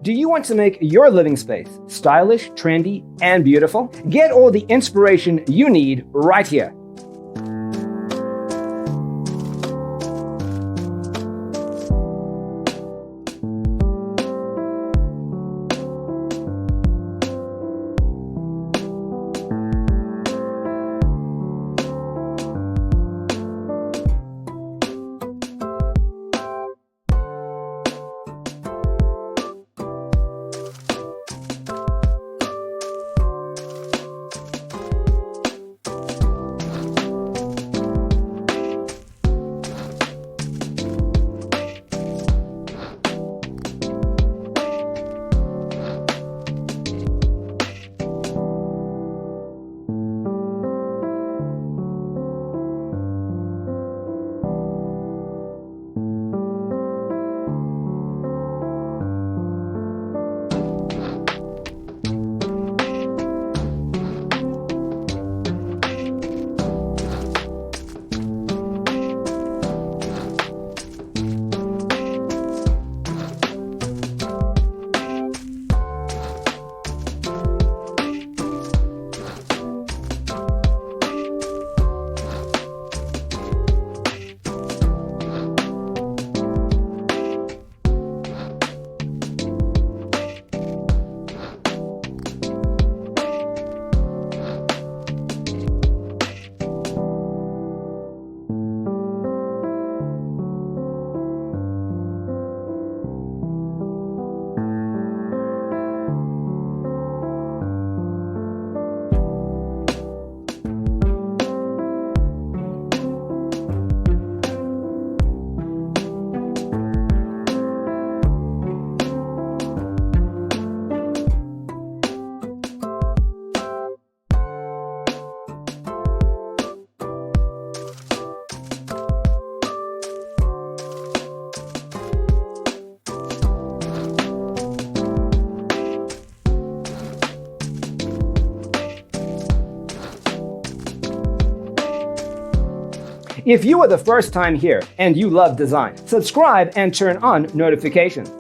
Do you want to make your living space stylish, trendy, and beautiful? Get all the inspiration you need right here. If you are the first time here and you love design, subscribe and turn on notifications.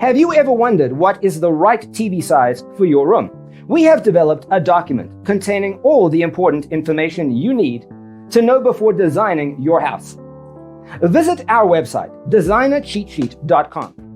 Have you ever wondered what is the right TV size for your room? We have developed a document containing all the important information you need to know before designing your house. Visit our website, designercheatsheet.com.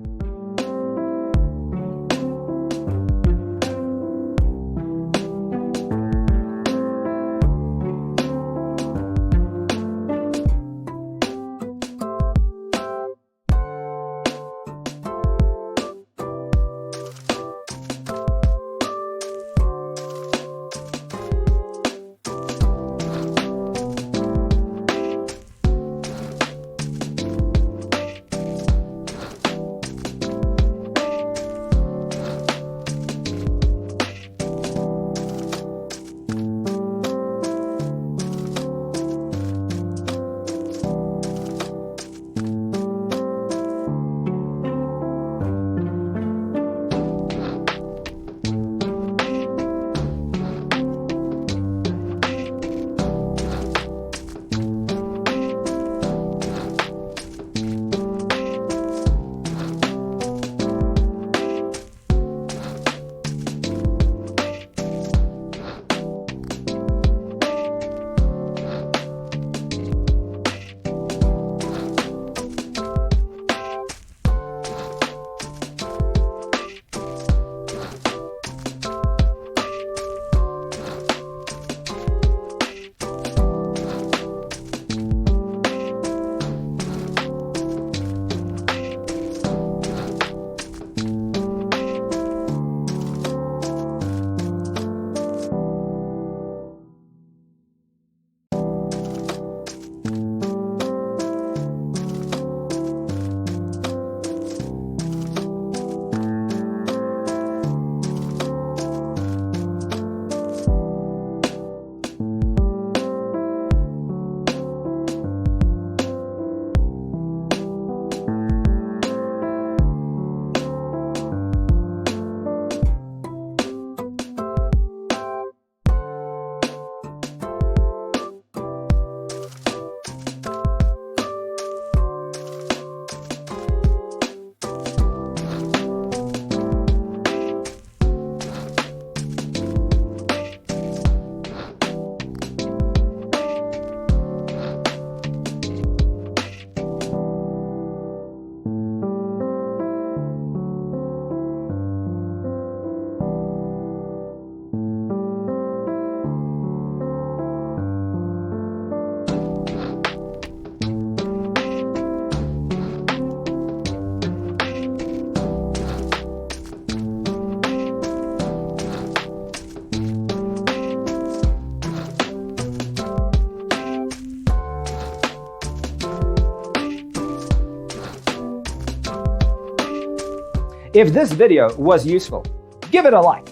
If this video was useful, give it a like.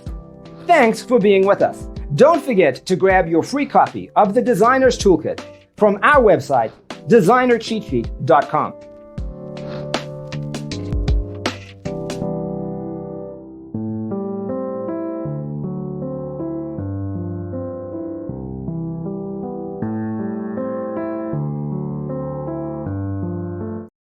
Thanks for being with us. Don't forget to grab your free copy of the Designer's Toolkit from our website, designercheatsheet.com.